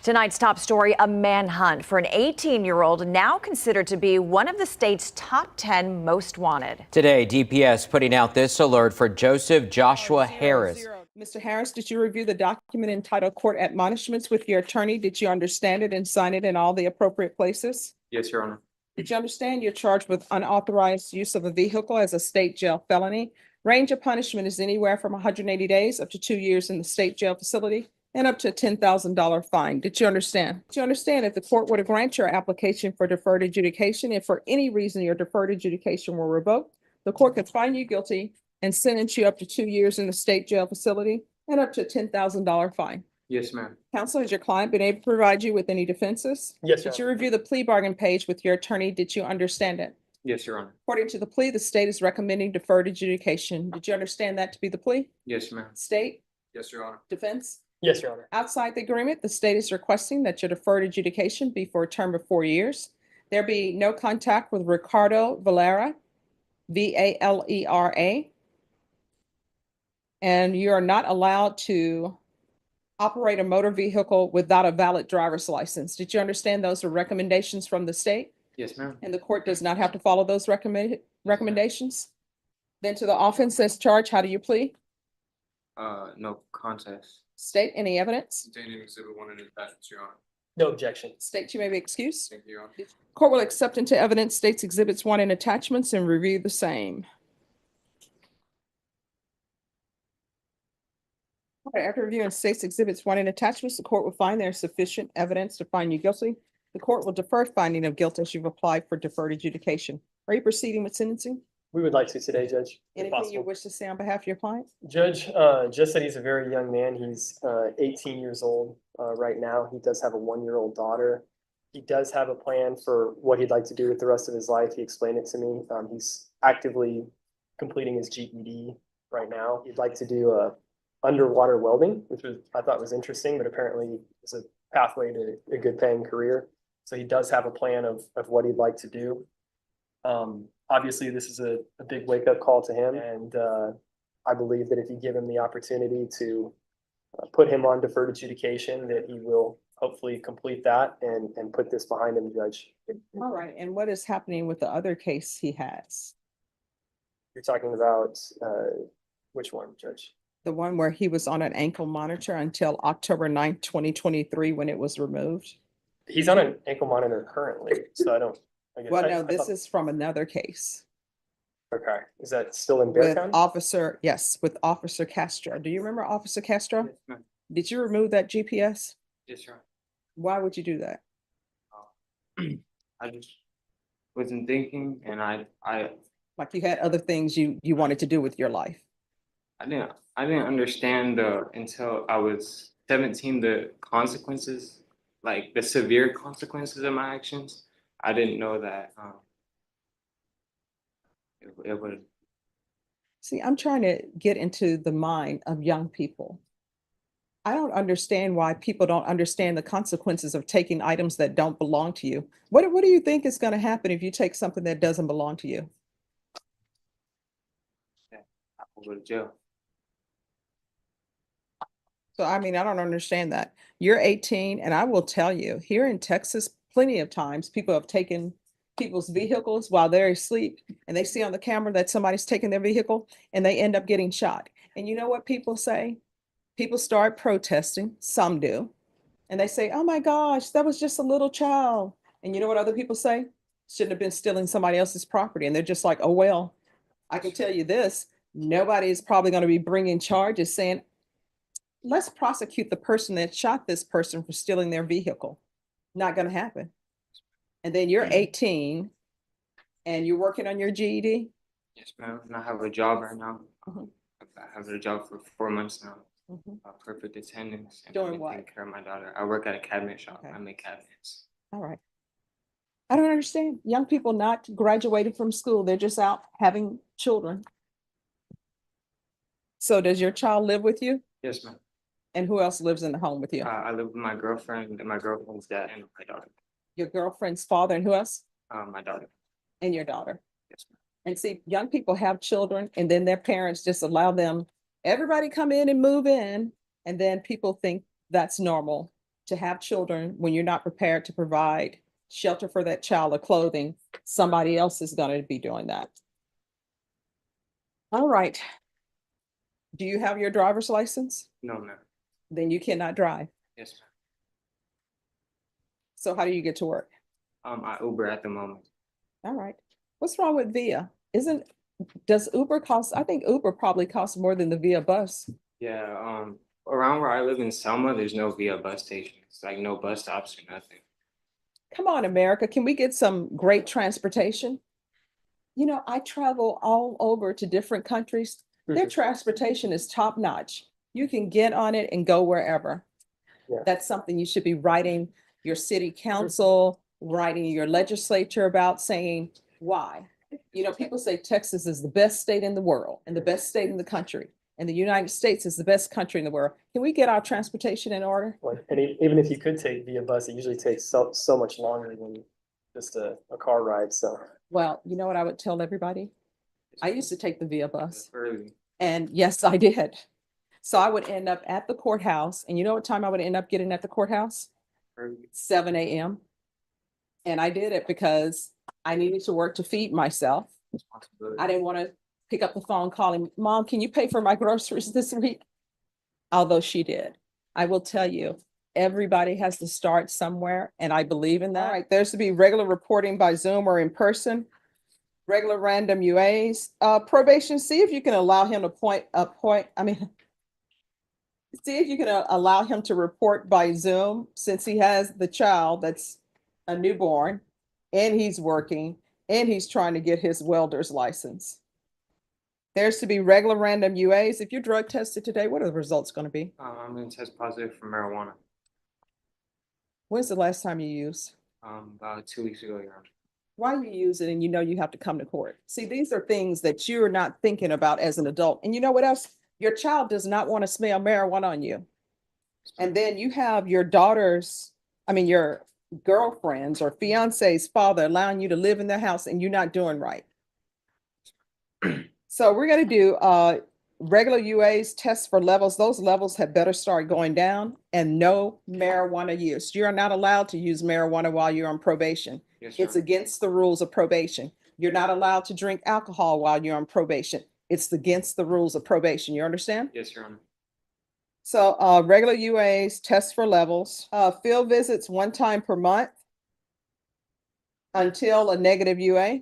Tonight's top story, a manhunt for an 18-year-old now considered to be one of the state's top 10 most wanted. Today, DPS putting out this alert for Joseph Joshua Harris. Mr. Harris, did you review the document entitled Court Admonishments with your attorney? Did you understand it and sign it in all the appropriate places? Yes, Your Honor. Did you understand you're charged with unauthorized use of a vehicle as a state jail felony? Range of punishment is anywhere from 180 days up to 2 years in the state jail facility and up to a $10,000 fine. Did you understand? Did you understand if the court were to grant your application for deferred adjudication, if for any reason your deferred adjudication were revoked, the court could find you guilty and sentence you up to 2 years in the state jail facility and up to a $10,000 fine? Yes, ma'am. Counsel, has your client been able to provide you with any defenses? Yes, Did you review the plea bargain page with your attorney? Did you understand it? Yes, Your Honor. According to the plea, the state is recommending deferred adjudication. Did you understand that to be the plea? Yes, ma'am. State, Yes, Your Honor. defense? Yes, Your Honor. Outside the agreement, the state is requesting that your deferred adjudication be for a term of 4 years. There be no contact with Ricardo Valera, Valera. And you are not allowed to operate a motor vehicle without a valid driver's license. Did you understand those are recommendations from the state? Yes, ma'am. And the court does not have to follow those recommendations? Then to the offense that's charged, how do you plead? No contest. State, any evidence? Containing Exhibit 1 and attachments, Your Honor. No objection. State, you may be excused. Thank you, Your Honor. Court will accept into evidence states exhibits 1 and attachments and review the same. Okay, after reviewing states exhibits 1 and attachments, the court will find there is sufficient evidence to find you guilty. The court will defer finding of guilt as you've applied for deferred adjudication. Are you proceeding with sentencing? We would like to today, Judge. if Anything you possible. wish to say on behalf of your client? Judge, just that he's a very young man. He's 18 years old right now. He does have a 1-year-old daughter. He does have a plan for what he'd like to do with the rest of his life. He explained it to me. He's actively completing his GED right now. He'd like to do underwater welding, which I thought was interesting, but apparently is a pathway to a good paying career. So he does have a plan of what he'd like to do. Obviously, this is a big wake-up call to him, and I believe that if you give him the opportunity to put him on deferred adjudication, that he will hopefully complete that and put this behind him, Judge. All right, and what is happening with the other case he has? You're talking about which one, Judge? The one where he was on an ankle monitor until October 9th, 2023, when it was removed? He's on an ankle monitor currently, so I don't. I guess Well, I no, this thought- is from another case Okay, is that still in Bear with County? yes, with Officer Castro. Do you remember Officer Castro? Yes, ma'am. Did you remove that GPS? Yes, Your Honor. Why would you do that? I just wasn't thinking, and I Like you had other things you wanted to do with your life? didn't understand until I was 17 the consequences, like the severe consequences of my actions. I didn't know that it would. See, I'm trying to get into the mind of young people. I don't understand why people don't understand the consequences of taking items that don't belong to you. What do you think is going to happen if you take something that doesn't belong to you? I will go to jail. So, I mean, I don't understand that. You're 18, and I will tell you, here in Texas, plenty of times people have taken people's vehicles while they're asleep, and they see on the camera that somebody's taking their vehicle, and they end up getting shot. And you know what people say? People start protesting, some do, and they say, oh my gosh, that was just a little child. And you know what other people say? Shouldn't have been stealing somebody else's property. And they're just like, oh, well, I can tell you this, nobody is probably going to be bringing charges saying, let's prosecute the person that shot this person for stealing their vehicle. Not going to happen. And then you're 18 and you're working on your GED? Yes, ma'am. And I have a job right now. Mhm. I have a job for 4 months now. Mhm. Perfect attendance. And Doing taking what? care of my daughter. I work at a cabinet shop. Okay. I make cabinets. All right. I don't understand. Young people not graduated from school. They're just out having children. So does your child live with you? Yes, ma'am. And who else lives in the home with you? I live with my girlfriend and my girlfriend's dad and my daughter. Your girlfriend's father and who else? My daughter. And your daughter. Yes, ma'am. And see, young people have children and then their parents just allow them, everybody come in and move in. And then people think that's normal. to have children when you're not prepared to provide shelter for that child or clothing, somebody else is going to be doing that. All right. Do you have your driver's license? No, ma'am. Then you cannot drive. Yes, ma'am. So how do you get to work? I Uber at the moment. All right. What's wrong with Via? Does Uber cost, I think Uber probably costs more than the Via bus. Yeah, around where I live in Selma, there's no Via bus station. It's like no bus stops or nothing. Come on, America, can we get some great transportation? You know, I travel all over to different countries. Their Mhm. transportation is top notch. You can get on it and go wherever. Yeah. That's something you should be writing your city council, writing your legislature about, saying why. You know, people say Texas is the best state in the world and the best state in the country, and the United States is the best country in the world. Can we get our transportation in order? And even if you could take via bus, it usually takes so much longer than just a car ride, so. Well, you know what I would tell everybody? I used to take the Via bus, Early. and yes, I did. So I would end up at the courthouse, and you know what time I would end up getting at the courthouse? Early. 7 a.m. And I did it because I needed to work to feed myself. Responsibility. I didn't want to pick up the phone calling, Mom, can you pay for my groceries this week? Although she did. I will tell you, everybody has to start somewhere, and I believe in that. All right, there's to be regular reporting by Zoom or in person, regular random UAs, probation, see if you can allow him to see if you can allow him to report by Zoom, since he has the child that's a newborn and he's working and he's trying to get his welder's license. There's to be regular random UAs. If you're drug tested today, what are the results going to be? I'm gonna test positive for marijuana. When's the last time you used? About 2 weeks ago, Your Honor. Why you use it and you know you have to come to court? See, these are things that you're not thinking about as an adult. And you know what else? Your child does not want to smell marijuana on you. And then you have your your girlfriend's or fiance's father allowing you to live in their house and you're not doing right. So we're going to do regular UAs, tests for levels. Those levels had better start going down, and no marijuana use. You're not allowed to use marijuana while you're on probation. Yes, Your It's Honor. against the rules of probation. You're not allowed to drink alcohol while you're on probation. It's against the rules of probation. You understand? Yes, Your Honor. So regular UAs, tests for levels, field visits 1 time per month until a negative UA.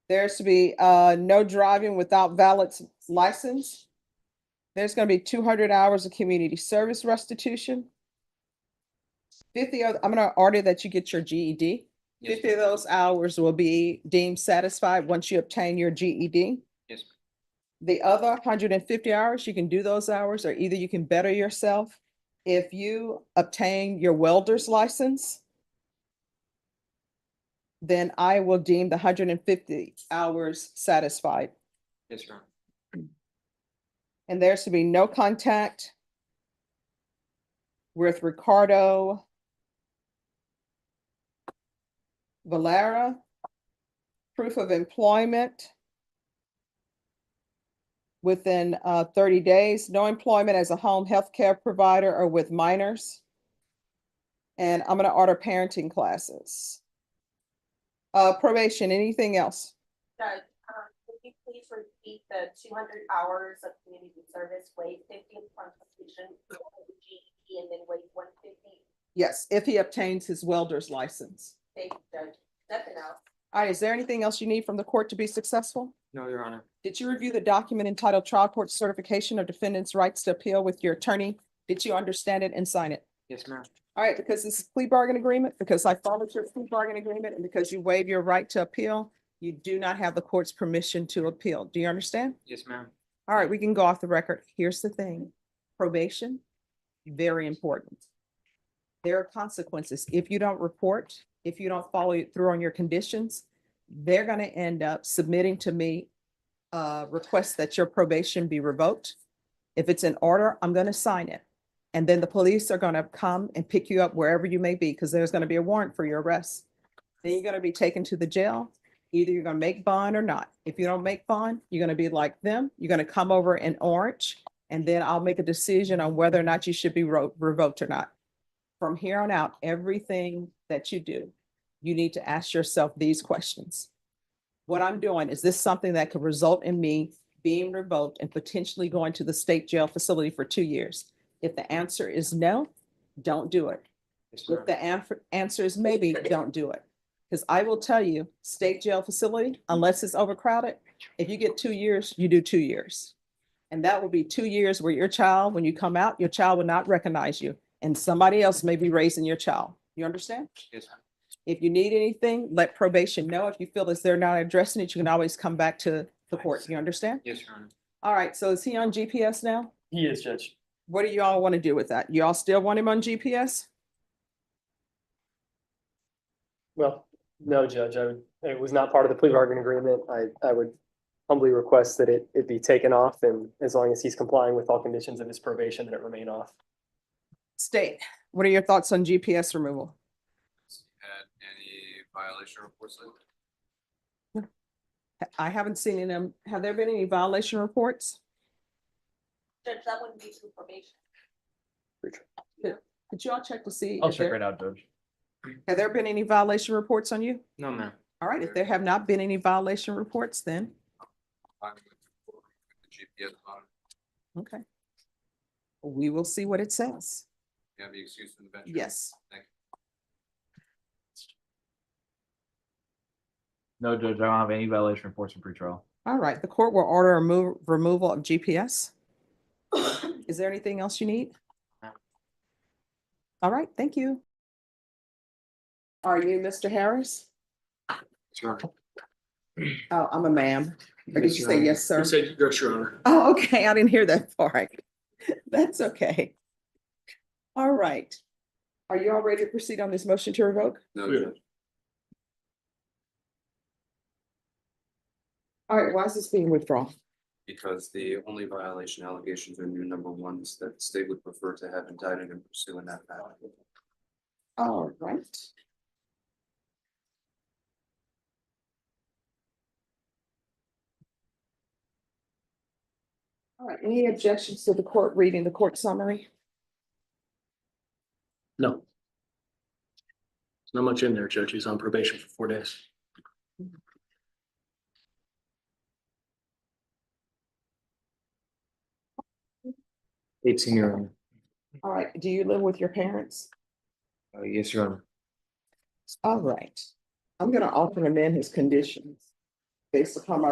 There's to be no driving without valid license. There's going to be 200 hours of community service restitution. 50 of, I'm going to order that you get your GED. Yes, 50 of those hours will be deemed satisfied once you obtain your GED. Yes, ma'am. The other 150 hours, you can do those hours, or either you can better yourself. If you obtain your welder's license, then I will deem the 150 hours satisfied. Yes, Your Honor. And there's to be no contact with Ricardo Valera, proof of employment within 30 days, no employment as a home health care provider or with minors. And I'm going to order parenting classes. Probation, anything else? Judge, would you please repeat the 200 hours of community service, waive 50 upon completion of the GED, and then waive 150? Yes, if he obtains his welder's license. Thank you, Judge. Nothing else. All right, is there anything else you need from the court to be successful? No, Your Honor. Did you review the document entitled Trial Court Certification of Defendant's Rights to Appeal with your attorney? Did you understand it and sign it? Yes, ma'am. All right, because this is plea bargain agreement, because I followed your plea bargain agreement, and because you waive your right to appeal, you do not have the court's permission to appeal. Do you understand? Yes, ma'am. All right, we can go off the record. Here's the thing. Probation, very important. There are consequences. If you don't report, if you don't follow through on your conditions, they're going to end up submitting to me a request that your probation be revoked. If it's in order, I'm going to sign it. And then the police are going to come and pick you up wherever you may be, because there's going to be a warrant for your arrest. Then you're going to be taken to the jail. Either you're going to make bond or not. If you don't make bond, you're going to be like them. You're going to come over in orange. And then I'll make a decision on whether or not you should be revoked or not. From here on out, everything that you do, you need to ask yourself these questions. What I'm doing, is this something that could result in me being revoked and potentially going to the state jail facility for 2 years? If the answer is no, don't do it. If the answer is maybe, don't do it. Because I will tell you, state jail facility, unless it's overcrowded, if you get 2 years, you do 2 years. And that will be 2 years where your child, when you come out, your child will not recognize you and somebody else may be raising your child. You understand? Yes, ma'am. If you need anything, let probation know. If you feel as they're not addressing it, you can always come back to the court. You understand? Yes, Your Honor. All right, so is he on GPS now? He is, Judge. What do you all want to do with that? You all still want him on GPS? Well, no, Judge, it was not part of the plea bargaining agreement. I would humbly request that it be taken off, and as long as he's complying with all conditions of his probation, that it remain off. State, what are your thoughts on GPS removal? Had any violation reports lately? I haven't seen any of them. Have there been any violation reports? Judge, that wouldn't be through probation. Could you all check to see? I'll if check there- right out, Judge. Have there been any violation reports on you? No, ma'am. All right, if there have not been any violation reports, then, I'm with the GPS on it. okay. We will see what it says. You have the excuse from the bench? Yes. Thank you. No, Judge, I don't have any violation reports from pretrial. All right, the court will order a removal of GPS. Is there anything else you need? No. All right, thank you. Are you Mr. Harris? Sure. Oh, I'm a ma'am. Or did you say yes, sir? You said yes, Your Honor. Oh, okay, I didn't hear that part. That's okay. All right. Are you all ready to proceed on this motion to revoke? No, Yeah. Judge. All right, why is this being withdrawn? Because the only violation allegations are new number ones that the state would prefer to have indicted and pursue in that path. All right. All right, any objections to the court reading the court summary? No. There's not much in there, Judge. He's on probation for 4 days. Your Honor. All right, do you live with your parents? Yes, Your Honor. All right, I'm gonna alter and amend his conditions based upon my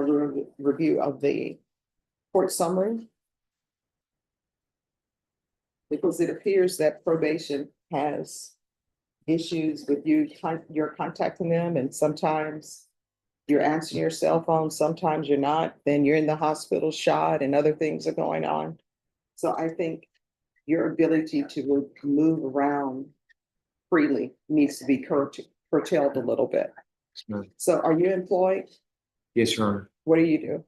review of the court summary. Because it appears that probation has issues with you, you're contacting them and sometimes you're answering your cell phone, sometimes you're not, then you're in the hospital shot and other things are going on. So I think your ability to move around freely needs to be curtailed a little bit. So are you employed? Yes, Your Honor. What do you do?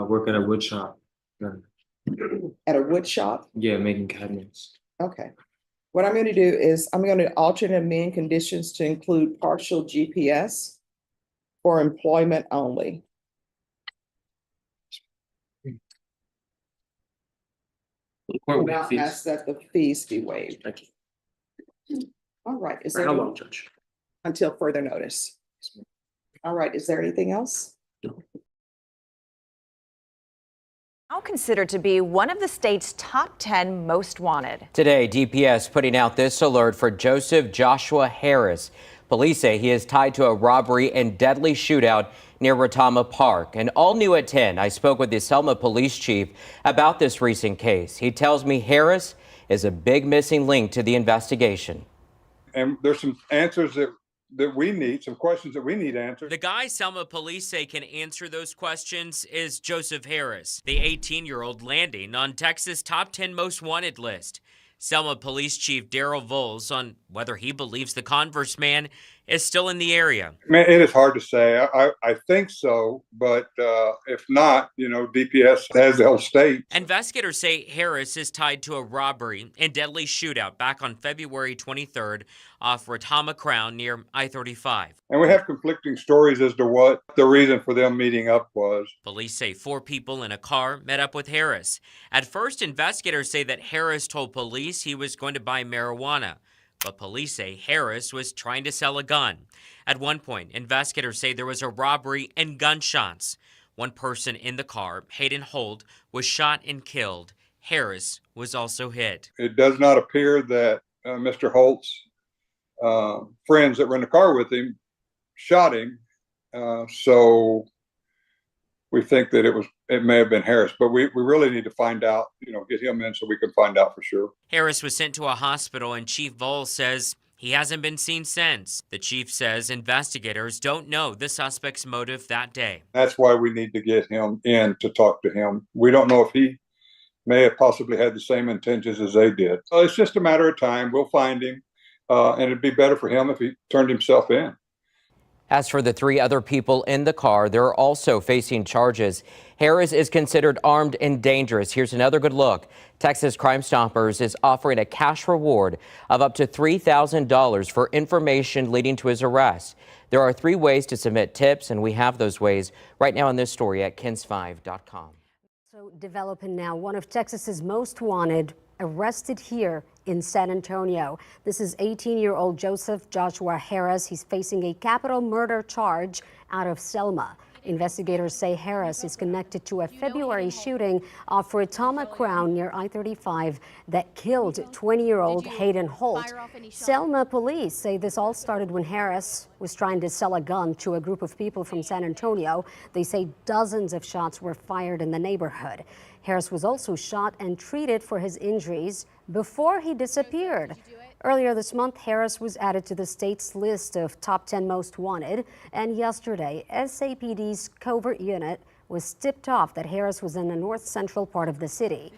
Work at a wood shop. At a wood shop? Yeah, making cabinets. Okay. What I'm going to do is I'm going to alter and amend conditions to include partial GPS for employment only. Court And waive I'll fees. ask that the fees be waived. Thank you. All right. Is For there how any- long, Judge? until further notice? All right. Is there anything else? Now considered to be one of the state's top 10 most wanted. Today, DPS putting out this alert for Joseph Joshua Harris. Police say he is tied to a robbery and deadly shootout near Retama Park. And all new at 10, I spoke with the Selma police chief about this recent case. He tells me Harris is a big missing link to the investigation. And there's some answers that we need, some questions that we need answered. The guy Selma police say can answer those questions is Joseph Harris, the 18-year-old landing on Texas' top 10 most wanted list. Selma Police Chief Daryl Voles on whether he believes the Converse man is still in the area. Man, it is hard to say. I think so, but if not, DPS has the whole state. Investigators say Harris is tied to a robbery and deadly shootout back on February 23rd off Retama Crown near I-35. And we have conflicting stories as to what the reason for them meeting up was. Police say 4 people in a car met up with Harris. At first, investigators say that Harris told police he was going to buy marijuana, but police say Harris was trying to sell a gun. At one point, investigators say there was a robbery and gunshots. One person in the car, Hayden Holt, was shot and killed. Harris was also hit. It does not appear that Mr. Holt's friends that were in the car with him shot him. So we think that it may have been Harris, but we really need to find out, get him in so we can find out for sure. Harris was sent to a hospital, and Chief Voll says he hasn't been seen since. The chief says investigators don't know the suspect's motive that day. That's why we need to get him in to talk to him. We don't know if he may have possibly had the same intentions as they did. So it's just a matter of time. We'll find him, and it'd be better for him if he turned himself in. As for the 3 other people in the car, they're also facing charges. Harris is considered armed and dangerous. Here's another good look. Texas Crime Stoppers is offering a cash reward of up to $3,000 for information leading to his arrest. There are 3 ways to submit tips, and we have those ways right now in this story at kins5.com. So developing now, one of Texas's most wanted arrested here in San Antonio. This is 18-year-old Joseph Joshua Harris. He's facing a capital murder charge out of Selma. Investigators say Harris is connected to a February shooting off Retama Crown near I-35 that killed 20-year-old Hayden Holt. Selma police say this all started when Harris was trying to sell a gun to a group of people from San Antonio. They say dozens of shots were fired in the neighborhood. Harris was also shot and treated for his injuries before he disappeared. Earlier this month, Harris was added to the state's list of top 10 most wanted. And yesterday, SAPD's covert unit was tipped off that Harris was in the north central part of the city.